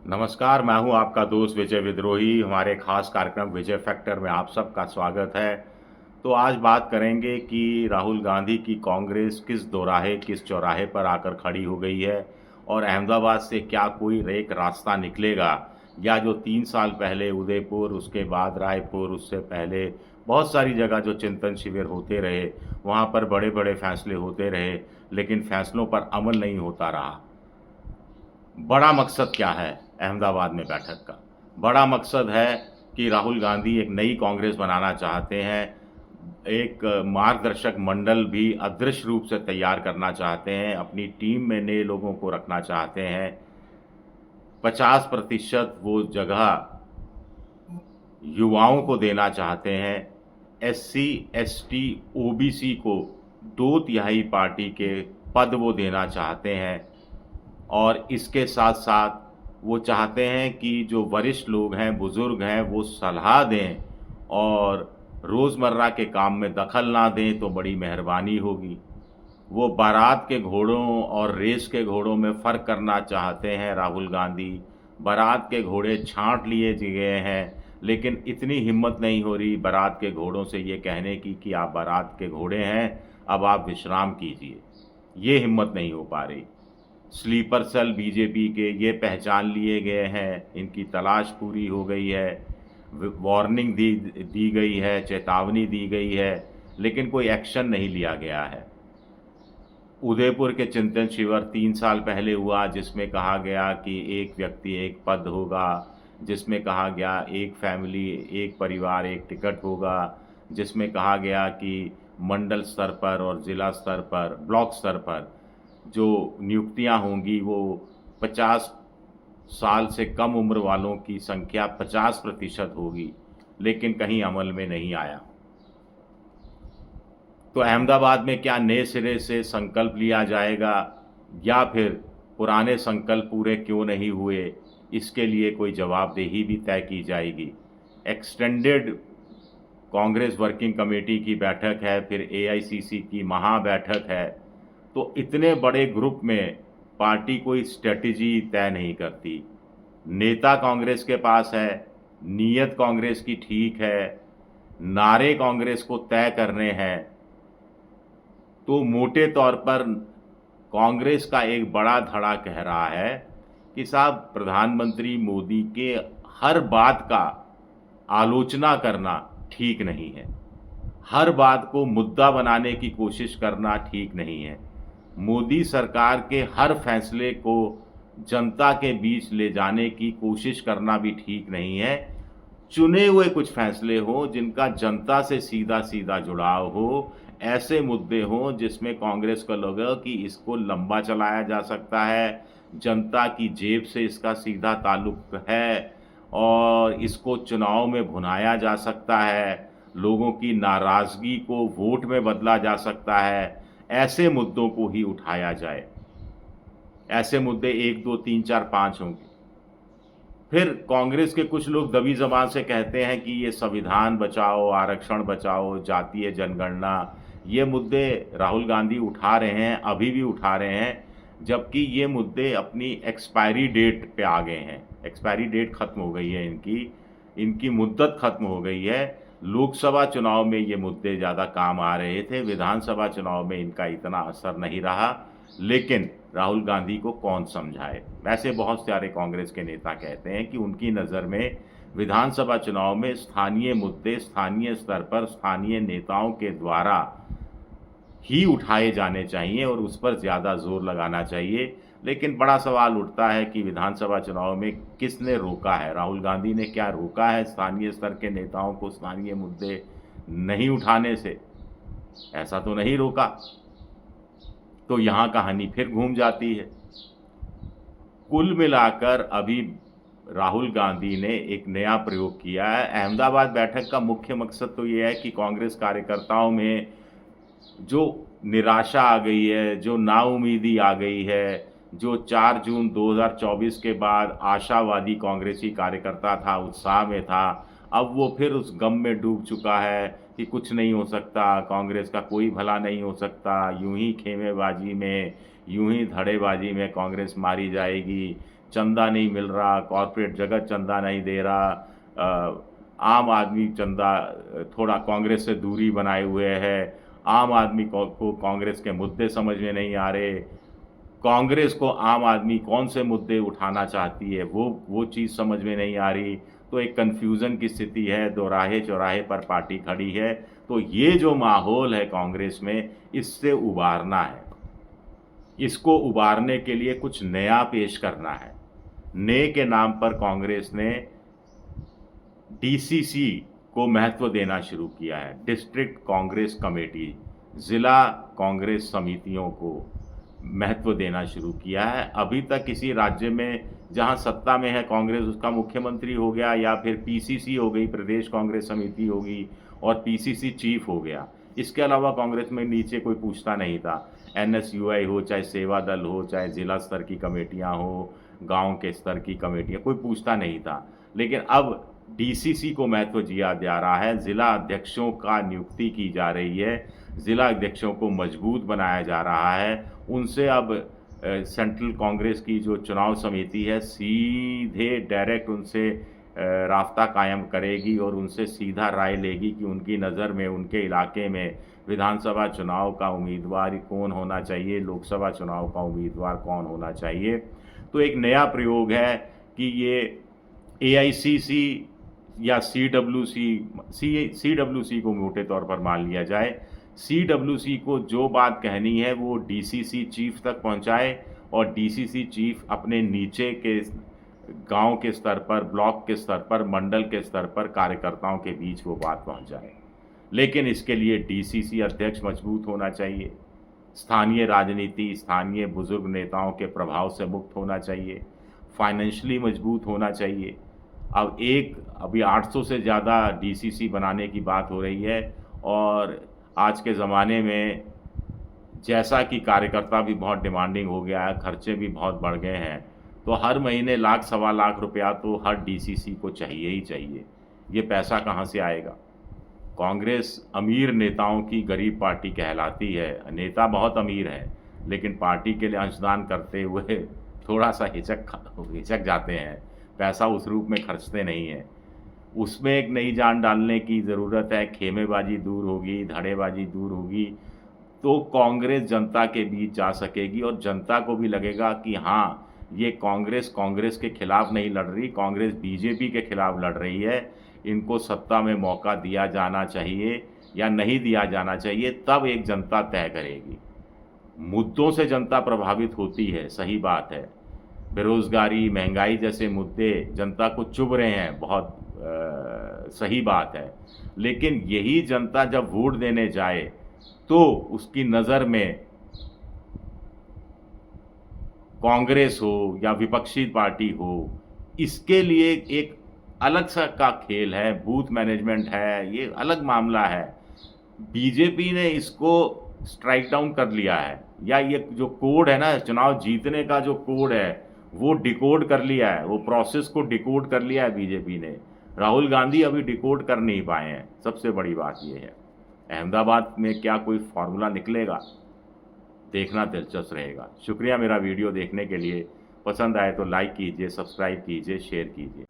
नमस्कार, मैं हूं आपका दोस्त विजय विद्रोही। हमारे खास कार्यक्रम विजय फैक्टर में आप सबका स्वागत है। तो आज बात करेंगे कि राहुल गांधी की कांग्रेस किस दोराहे, किस चौराहे पर आकर खड़ी हो गई है और अहमदाबाद से क्या कोई एक रास्ता निकलेगा, या जो 3 साल पहले उदयपुर, उसके बाद रायपुर, उससे पहले बहुत सारी जगह जो चिंतन शिविर होते रहे, वहाँ पर बड़े बड़े फैसले होते रहे, लेकिन फैसलों पर अमल नहीं होता रहा। बड़ा मकसद क्या है अहमदाबाद में बैठक का? बड़ा मकसद है कि राहुल गांधी एक नई कांग्रेस बनाना चाहते हैं, एक मार्गदर्शक मंडल भी अदृश्य रूप से तैयार करना चाहते हैं, अपनी टीम में नए लोगों को रखना चाहते हैं। 50% वो जगह युवाओं को देना चाहते हैं। एससी, एसटी, ओबीसी को 2/3 पार्टी के पद वो देना चाहते हैं। और इसके साथ साथ वो चाहते हैं कि जो वरिष्ठ लोग हैं, बुज़ुर्ग हैं, वो सलाह दें और रोज़मर्रा के काम में दखल ना दें तो बड़ी मेहरबानी होगी। वो बारात के घोड़ों और रेस के घोड़ों में फ़र्क करना चाहते हैं राहुल गांधी। बारात के घोड़े छाँट लिए गए हैं, लेकिन इतनी हिम्मत नहीं हो रही बारात के घोड़ों से ये कहने की कि आप बारात के घोड़े हैं, अब आप विश्राम कीजिए। ये हिम्मत नहीं हो पा रही। स्लीपर सेल बीजेपी के ये पहचान लिए गए हैं, इनकी तलाश पूरी हो गई है, वार्निंग दी दी गई है, चेतावनी दी गई है, लेकिन कोई एक्शन नहीं लिया गया है। उदयपुर के चिंतन शिविर 3 साल पहले हुआ, जिसमें कहा गया कि एक व्यक्ति एक पद होगा, जिसमें कहा गया एक फैमिली, एक परिवार, एक टिकट होगा, जिसमें कहा गया कि मंडल स्तर पर और ज़िला स्तर पर, ब्लॉक स्तर पर जो नियुक्तियां होंगी वो 50 साल से कम उम्र वालों की संख्या 50% होगी, लेकिन कहीं अमल में नहीं आया। तो अहमदाबाद में क्या नए सिरे से संकल्प लिया जाएगा, या फिर पुराने संकल्प पूरे क्यों नहीं हुए, इसके लिए कोई जवाबदेही भी तय की जाएगी। एक्सटेंडेड कांग्रेस वर्किंग कमेटी की बैठक है, फिर एआईसीसी की महा बैठक है। तो इतने बड़े ग्रुप में पार्टी कोई स्ट्रेटजी तय नहीं करती। नेता कांग्रेस के पास है, नीयत कांग्रेस की ठीक है, नारे कांग्रेस को तय करने हैं। तो मोटे तौर पर कांग्रेस का एक बड़ा धड़ा कह रहा है कि साहब, प्रधानमंत्री मोदी के हर बात का आलोचना करना ठीक नहीं है, हर बात को मुद्दा बनाने की कोशिश करना ठीक नहीं है। मोदी सरकार के हर फैसले को जनता के बीच ले जाने की कोशिश करना भी ठीक नहीं है। चुने हुए कुछ फैसले हों जिनका जनता से सीधा सीधा जुड़ाव हो, ऐसे मुद्दे हों जिसमें कांग्रेस को लगे कि इसको लंबा चलाया जा सकता है, जनता की जेब से इसका सीधा ताल्लुक है और इसको चुनाव में भुनाया जा सकता है, लोगों की नाराज़गी को वोट में बदला जा सकता है, ऐसे मुद्दों को ही उठाया जाए। ऐसे मुद्दे 1, 2, 3, 4, 5 होंगे। फिर कांग्रेस के कुछ लोग दबी ज़बान से कहते हैं कि ये संविधान बचाओ, आरक्षण बचाओ, जातीय जनगणना, ये मुद्दे राहुल गांधी उठा रहे हैं, अभी भी उठा रहे हैं, जबकि ये मुद्दे अपनी एक्सपायरी डेट पे आ गए हैं। एक्सपायरी डेट ख़त्म हो गई है इनकी, इनकी मुद्दत ख़त्म हो गई है। लोकसभा चुनाव में ये मुद्दे ज़्यादा काम आ रहे थे, विधानसभा चुनाव में इनका इतना असर नहीं रहा, लेकिन राहुल गांधी को कौन समझाए। वैसे बहुत सारे कांग्रेस के नेता कहते हैं कि उनकी नज़र में विधानसभा चुनाव में स्थानीय मुद्दे स्थानीय स्तर पर स्थानीय नेताओं के द्वारा ही उठाए जाने चाहिए और उस पर ज़्यादा जोर लगाना चाहिए। लेकिन बड़ा सवाल उठता है कि विधानसभा चुनाव में किसने रोका है, राहुल गांधी ने क्या रोका है स्थानीय स्तर के नेताओं को स्थानीय मुद्दे नहीं उठाने से? ऐसा तो नहीं रोका। तो यहाँ कहानी फिर घूम जाती है। कुल मिलाकर अभी राहुल गांधी ने एक नया प्रयोग किया है। अहमदाबाद बैठक का मुख्य मकसद तो ये है कि कांग्रेस कार्यकर्ताओं में जो निराशा आ गई है, जो नाउम्मीदी आ गई है, जो 4 जून 2024 के बाद आशावादी कांग्रेसी कार्यकर्ता था, उत्साह में था, अब वो फिर उस गम में डूब चुका है कि कुछ नहीं हो सकता, कांग्रेस का कोई भला नहीं हो सकता, यूं ही खेमेबाजी में यूं ही धड़ेबाजी में कांग्रेस मारी जाएगी, चंदा नहीं मिल रहा, कॉरपोरेट जगत चंदा नहीं दे रहा, आम आदमी चंदा थोड़ा कांग्रेस से दूरी बनाए हुए है, आम आदमी को कांग्रेस के मुद्दे समझ में नहीं आ रहे, कांग्रेस को आम आदमी कौन से मुद्दे उठाना चाहती है वो चीज़ समझ में नहीं आ रही। तो एक कन्फ्यूज़न की स्थिति है, दोराहे चौराहे पर पार्टी खड़ी है। तो ये जो माहौल है कांग्रेस में, इससे उबारना है। इसको उबारने के लिए कुछ नया पेश करना है। नए के नाम पर कांग्रेस ने डीसीसी को महत्व देना शुरू किया है, डिस्ट्रिक्ट कांग्रेस कमेटी, ज़िला कांग्रेस समितियों को महत्व देना शुरू किया है। अभी तक किसी राज्य में जहां सत्ता में है कांग्रेस, उसका मुख्यमंत्री हो गया या फिर पीसीसी हो गई, प्रदेश कांग्रेस समिति होगी, और पीसीसी चीफ हो गया। इसके अलावा कांग्रेस में नीचे कोई पूछता नहीं था। एनएसयूआई हो, चाहे सेवा दल हो, चाहे ज़िला स्तर की कमेटियां हो, गांव के स्तर की कमेटियां, कोई पूछता नहीं था। लेकिन अब डीसीसी को महत्व दिया जा रहा है, ज़िला अध्यक्षों का नियुक्ति की जा रही है, ज़िला अध्यक्षों को मजबूत बनाया जा रहा है। उनसे अब सेंट्रल कांग्रेस की जो चुनाव समिति है सीधे डायरेक्ट उनसे रास्ता कायम करेगी और उनसे सीधा राय लेगी कि उनकी नज़र में उनके इलाके में विधानसभा चुनाव का उम्मीदवार कौन होना चाहिए, लोकसभा चुनाव का उम्मीदवार कौन होना चाहिए। तो एक नया प्रयोग है कि ये एआईसीसी या सीडब्ल्यूसी को मोटे तौर पर मान लिया जाए। सीडब्ल्यूसी को जो बात कहनी है वो डीसीसी चीफ तक पहुंचाए और डीसीसी चीफ अपने नीचे के गांव के स्तर पर, ब्लॉक के स्तर पर, मंडल के स्तर पर कार्यकर्ताओं के बीच वो बात पहुंचाए। लेकिन इसके लिए डीसीसी अध्यक्ष मजबूत होना चाहिए, स्थानीय राजनीति, स्थानीय बुजुर्ग नेताओं के प्रभाव से मुक्त होना चाहिए, फाइनेंशियली मजबूत होना चाहिए। अभी 800 से ज़्यादा डीसीसी बनाने की बात हो रही है और आज के ज़माने में जैसा कि कार्यकर्ता भी बहुत डिमांडिंग हो गया है, खर्चे भी बहुत बढ़ गए हैं, तो हर महीने लाख सवा लाख रुपया तो हर डीसीसी को चाहिए ही चाहिए। ये पैसा कहाँ से आएगा? कांग्रेस अमीर नेताओं की गरीब पार्टी कहलाती है। नेता बहुत अमीर है लेकिन पार्टी के लिए अंशदान करते हुए थोड़ा सा हिचक जाते हैं, पैसा उस रूप में खर्चते नहीं हैं। उसमें एक नई जान डालने की ज़रूरत है। खेमेबाजी दूर होगी, धड़ेबाजी दूर होगी, तो कांग्रेस जनता के बीच जा सकेगी और जनता को भी लगेगा कि हाँ, ये कांग्रेस के खिलाफ नहीं लड़ रही, कांग्रेस बीजेपी के खिलाफ लड़ रही है। इनको सत्ता में मौका दिया जाना चाहिए या नहीं दिया जाना चाहिए, तब एक जनता तय करेगी। मुद्दों से जनता प्रभावित होती है, सही बात है। बेरोज़गारी, महंगाई जैसे मुद्दे जनता को चुभ रहे हैं, बहुत सही बात है। लेकिन यही जनता जब वोट देने जाए तो उसकी नज़र में कांग्रेस हो या विपक्षी पार्टी हो, इसके लिए एक अलग सा का खेल है, बूथ मैनेजमेंट है, ये अलग मामला है। बीजेपी ने इसको स्ट्राइक डाउन कर लिया है, या ये जो कोड है ना, चुनाव जीतने का जो कोड है वो डिकोड कर लिया है, वो प्रोसेस को डिकोड कर लिया है बीजेपी ने। राहुल गांधी अभी डिकोड कर नहीं पाए हैं, सबसे बड़ी बात ये है। अहमदाबाद में क्या कोई फार्मूला निकलेगा, देखना दिलचस्प रहेगा। शुक्रिया मेरा वीडियो देखने के लिए। पसंद आए तो लाइक कीजिए, सब्सक्राइब कीजिए, शेयर कीजिए।